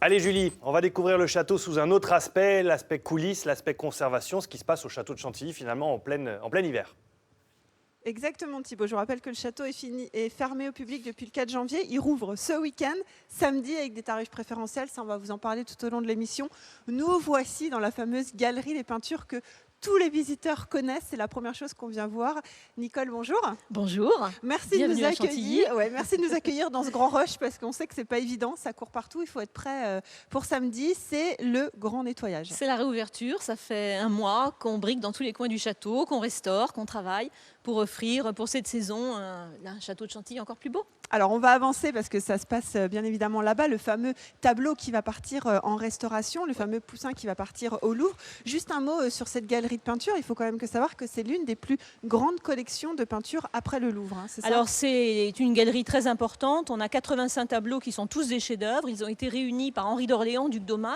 Allez Julie, on va découvrir le château sous un autre aspect, l'aspect coulisses, l'aspect conservation, ce qui se passe au château de Chantilly finalement en plein hiver. Exactement Thibaut, je vous rappelle que le château est fermé au public depuis le 4 janvier. Il rouvre ce week-end, samedi, avec des tarifs préférentiels. Ça, on va vous en parler tout au long de l'émission. Nous voici dans la fameuse galerie des peintures que tous les visiteurs connaissent. C'est la première chose qu'on vient voir. Nicole, bonjour. Bonjour. Merci Bienvenue de nous à Chantilly. accueillir. Ouais, merci de nous accueillir dans ce grand rush parce qu'on sait que c'est pas évident, ça court partout. Il faut être prêt pour samedi. C'est le grand nettoyage. C'est la réouverture. Ça fait un mois qu'on brique dans tous les coins du château, qu'on restaure, qu'on travaille pour offrir pour cette saison un château de Chantilly encore plus beau. Alors on va avancer parce que ça se passe bien évidemment là-bas, le fameux tableau qui va partir en restauration, le fameux Poussin qui va partir au Louvre. Juste un mot sur cette galerie de peinture, il faut quand même savoir que c'est l'une des plus grandes collections de peinture après le Louvre. Hein, c'est ça ? Alors c'est une galerie très importante, on a 85 tableaux qui sont tous des chefs-d'œuvre, ils ont été réunis par Henri d'Orléans, duc d'Aumale,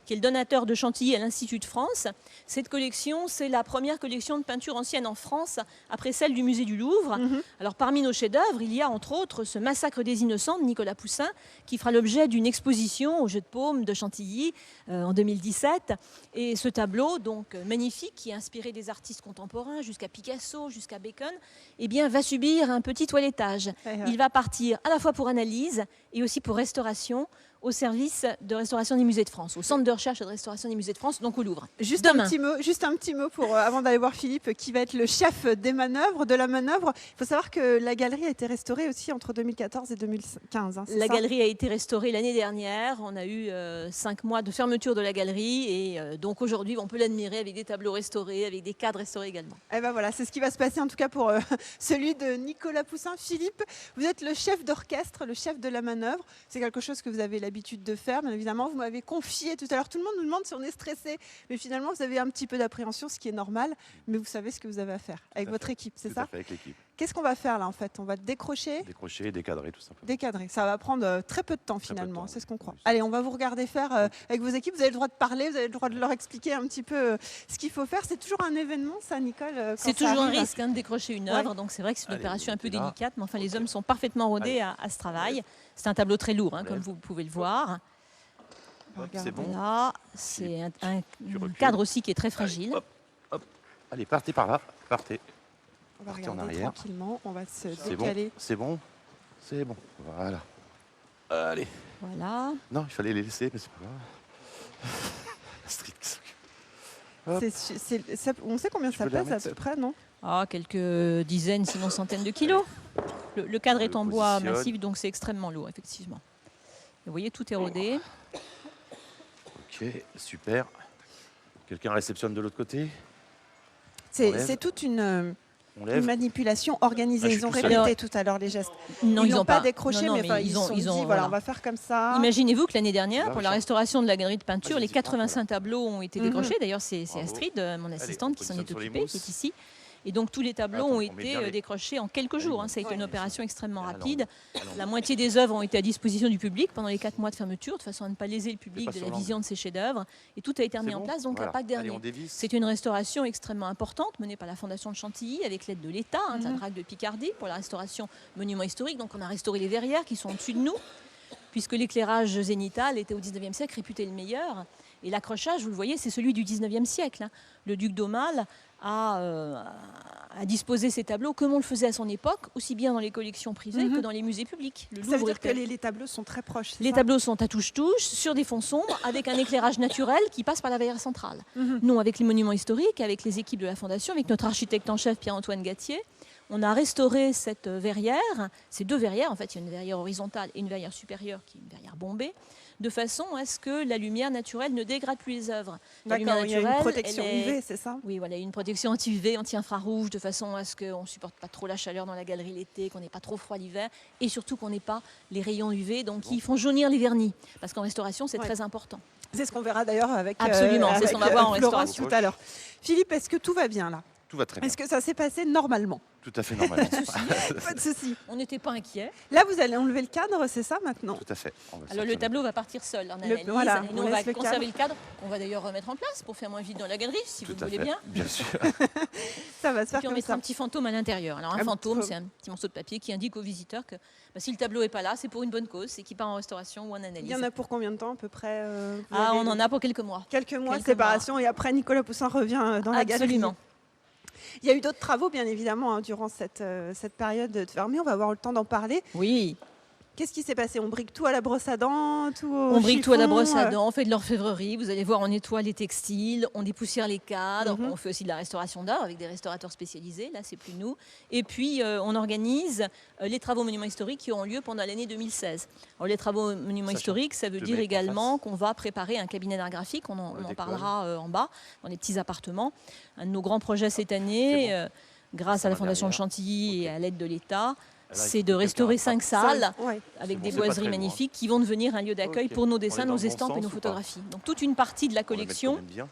qui est le donateur de Chantilly à l'Institut de France. Cette collection, c'est la première collection de peinture ancienne en France, après celle du musée du Louvre. Alors parmi nos chefs-d'œuvre, il y a entre autres ce Massacre des Innocents de Nicolas Poussin, qui fera l'objet d'une exposition au Jeu de Paume de Chantilly en 2017. Et ce tableau, donc magnifique, qui est inspiré des artistes contemporains, jusqu'à Picasso, jusqu'à Bacon, eh bien, va subir un petit toilettage. Il va partir à la fois pour analyse et aussi pour restauration, au service de restauration des musées de France, au centre de recherche et de restauration des musées de France, donc au Louvre. Juste un petit mot pour, avant d'aller voir Philippe, qui va être le chef des manœuvres, de la manœuvre. Il faut savoir que la galerie a été restaurée aussi entre 2014 et 2015. Hein, la galerie a été restaurée l'année dernière. On a eu 5 mois de fermeture de la galerie et donc aujourd'hui, on peut l'admirer avec des tableaux restaurés, avec des cadres restaurés également. Et ben voilà, c'est ce qui va se passer en tout cas pour celui de Nicolas Poussin. Philippe, vous êtes le chef d'orchestre, le chef de la manœuvre. C'est quelque chose que vous avez l'habitude de faire, bien évidemment. Vous m'avez confié tout à l'heure, tout le monde nous demande si on est stressé, mais finalement vous avez un petit peu d'appréhension, ce qui est normal, mais vous savez ce que vous avez à faire avec votre équipe, c'est ça ? Tout à fait, avec l'équipe. Qu'est-ce qu'on va faire là en fait ? On va décrocher, Décrocher, décadrer tout simplement. décadrer. Ça va prendre très peu de temps finalement, c'est ce qu'on croit. Oui. Allez, on va vous regarder faire avec vos équipes. Vous avez le droit de parler, vous avez le droit de leur expliquer un petit peu ce qu'il faut faire. C'est toujours un événement, ça, Nicole. C'est toujours un risque de décrocher une œuvre, donc c'est vrai que c'est une opération un peu délicate, mais enfin les hommes sont parfaitement rodés à ce travail. C'est un tableau très lourd, comme vous pouvez le voir. C'est bon. Là, c'est un cadre aussi qui est très fragile. Hop, hop. Allez, partez par là, partez. On va Partez en regarder arrière. tranquillement, on va se C'est bon, décaler. c'est bon, c'est bon. Voilà. Allez. Voilà. Non, il fallait les laisser, mais c'est pas grave. Astrid qui s'occupe. Hop. On sait combien Tu ça peux la pèse à mettre, peu près, non ? Quelques dizaines, sinon centaines de kilos. Le cadre est en bois positionne. massif, donc c'est extrêmement lourd, effectivement. Et vous voyez, tout est rodé. Ok, super. Quelqu'un réceptionne de l'autre côté. C'est toute une On lève. manipulation organisée. Ah, je Ils ont suis tout répété tout à l'heure les gestes. Non, Ils n'ont pas pas décroché, non, mais enfin, ils ont dit, voilà, voilà. on va faire comme ça. Imaginez-vous que l'année dernière, Là, pour la ça. restauration de la galerie de peinture, les Vas-y, 85 tableaux ont été décrochés. D'ailleurs, c'est Bravo. Astrid, mon assistante, qui s'en est positionne sur les occupée, qui est mousses. ici. Et donc tous les tableaux Attends, ont on met bien été les- décrochés en quelques jours. Ça a été une opération extrêmement Ah, rapide. l'angle. La moitié des œuvres ont été à disposition du public pendant les 4 mois de fermeture, de façon à ne pas léser le public pas de sur la l'angle. vision de ces chefs-d'œuvre. Et tout a été remis C'est en bon place, donc Voilà. à Pâques dernier. Allez, on dévisse. C'est une restauration extrêmement importante menée par la Fondation de Chantilly avec l'aide de l'État, de la Drague de Picardie, pour la restauration monument historique. Donc on a restauré les verrières qui sont au-dessus de nous, puisque l'éclairage zénital était au 19e siècle réputé le meilleur. Et l'accrochage, vous le voyez, c'est celui du 19e siècle. Le duc d'Aumale a disposé ces tableaux comme on le faisait à son époque, aussi bien dans les collections privées que dans les musées publics. Le Ça veut Louvre dire que était- les tableaux sont très proches. c'est les ça ? tableaux sont à touche-touche, sur des fonds sombres, avec un éclairage naturel qui passe par la verrière centrale. Nous, avec les monuments historiques, avec les équipes de la Fondation, avec notre architecte en chef Pierre-Antoine Gatier, on a restauré cette verrière, ces deux verrières, en fait, il y a une verrière horizontale et une verrière supérieure qui est une verrière bombée, de façon à ce que la lumière naturelle ne dégrade plus les œuvres. La lumière D'accord, il y a une naturelle, protection elle est- UV, c'est ça ? Oui, voilà, une protection anti-UV, anti-infrarouge, de façon à ce qu'on ne supporte pas trop la chaleur dans la galerie l'été, qu'on n'ait pas trop froid l'hiver, et surtout qu'on n'ait pas les rayons UV, donc qui font jaunir les vernis. Parce qu'en restauration, c'est Ouais. très important. C'est ce qu'on verra d'ailleurs avec, Absolument, c'est ce qu'on va voir en Florence restauration. tout à l'heure. Philippe, est-ce que tout va bien là ? Tout va très bien. Est-ce que ça s'est passé normalement? Tout à fait normalement. Pas de souci. On n'était pas inquiets. Là, vous allez enlever le cadre, c'est ça maintenant? Tout à fait. On va Alors le sortir tableau va partir seul en analyse. voilà, et on nous, on va laisse le conserver le cadre. On va d'ailleurs remettre en place pour faire moins vide dans la galerie, si Tout vous à voulez fait. bien. Bien sûr. Ça va se Et faire puis on comme mettra ça. un petit fantôme à l'intérieur. Alors un Un fantôme, petit- c'est un petit morceau de papier qui indique aux visiteurs que si le tableau n'est pas là, c'est pour une bonne cause, c'est qu'il part en restauration ou en analyse. Il y en a pour combien de temps à peu près Ah, on en a pour quelques mois. Quelques mois de quelques séparation et après Nicolas Poussin revient dans la galerie. Absolument. Il y a eu d'autres travaux bien évidemment durant cette période fermée, on va avoir le temps d'en parler. Oui. Qu'est-ce qui s'est passé? On brique tout à la brosse à dents, tout au On brique tout à la chiffon, brosse à dents, on fait de l'orfèvrerie. Vous allez voir, on nettoie les textiles, on dépoussière les cadres, on fait aussi de la restauration d'art avec des restaurateurs spécialisés. Là, c'est plus nous. Et puis, on organise les travaux monuments historiques qui auront lieu pendant l'année 2016. Alors, les travaux monuments Sachant historiques, ça veut de dire mettre en également qu'on va préparer un cabinet d'art graphique. On en décolle. parlera en bas, dans les petits appartements. Un de nos grands projets cette année, grâce Ça à la va Fondation de derrière. Chantilly et à l'aide de l'État, il c'est faut de que restaurer quelqu'un 5 salles Ouais. avec bon, des c'est pas boiseries très loin. magnifiques qui vont devenir un lieu d'accueil Ok. pour nos On est dessins, dans nos le bon estampes et sens nos ou pas? photographies. Donc toute une partie de la On va mettre quand collection même bien,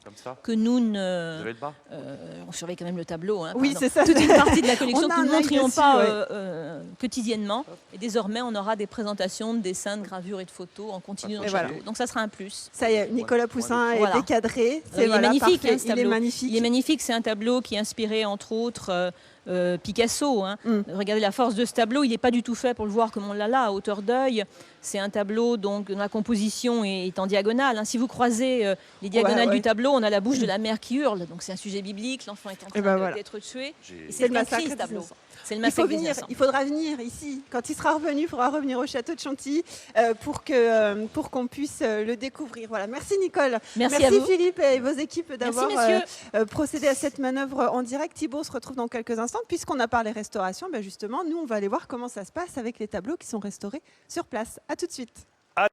comme ça. que nous Vous ne... avez le bas on surveille quand même le tableau. Hein, Oui, pardon. c'est ça. Toute une partie de la collection On a que nous ne un œil montrions dessus, pas ouais. quotidiennement. Et désormais, on aura des présentations de dessins, de gravures et de photos en continu dans le Et voilà. château. Donc ça sera un plus. Ça y est, Nicolas Poussin est Voilà. décadré. Il est voilà, magnifique, parfait. hein, ce Il est tableau. magnifique. Il est magnifique, c'est un tableau qui est inspiré entre autres Picasso. Hein. Regardez la force de ce tableau, il n'est pas du tout fait pour le voir comme on l'a là, à hauteur d'œil. C'est un tableau donc dont la composition est en diagonale. Hein. Si vous croisez les diagonales ouais. du tableau, on a la bouche de la mère qui hurle. Donc c'est un sujet biblique, l'enfant est en train Et ben voilà. d'être tué. J'ai- Et C'est le bien massacre écrit, ce des tableau. innocents. C'est le Il faut massacre des venir, innocents. il faudra venir ici. Quand il sera revenu, il faudra revenir au château de Chantilly pour qu'on puisse le découvrir. Voilà. Merci Nicole. Merci à vous. Philippe et vos équipes d'avoir messieurs. procédé à cette manœuvre en direct. Thibaut se retrouve dans quelques instants. Puisqu'on a parlé restauration, justement, nous on va aller voir comment ça se passe avec les tableaux qui sont restaurés sur place. À tout de suite.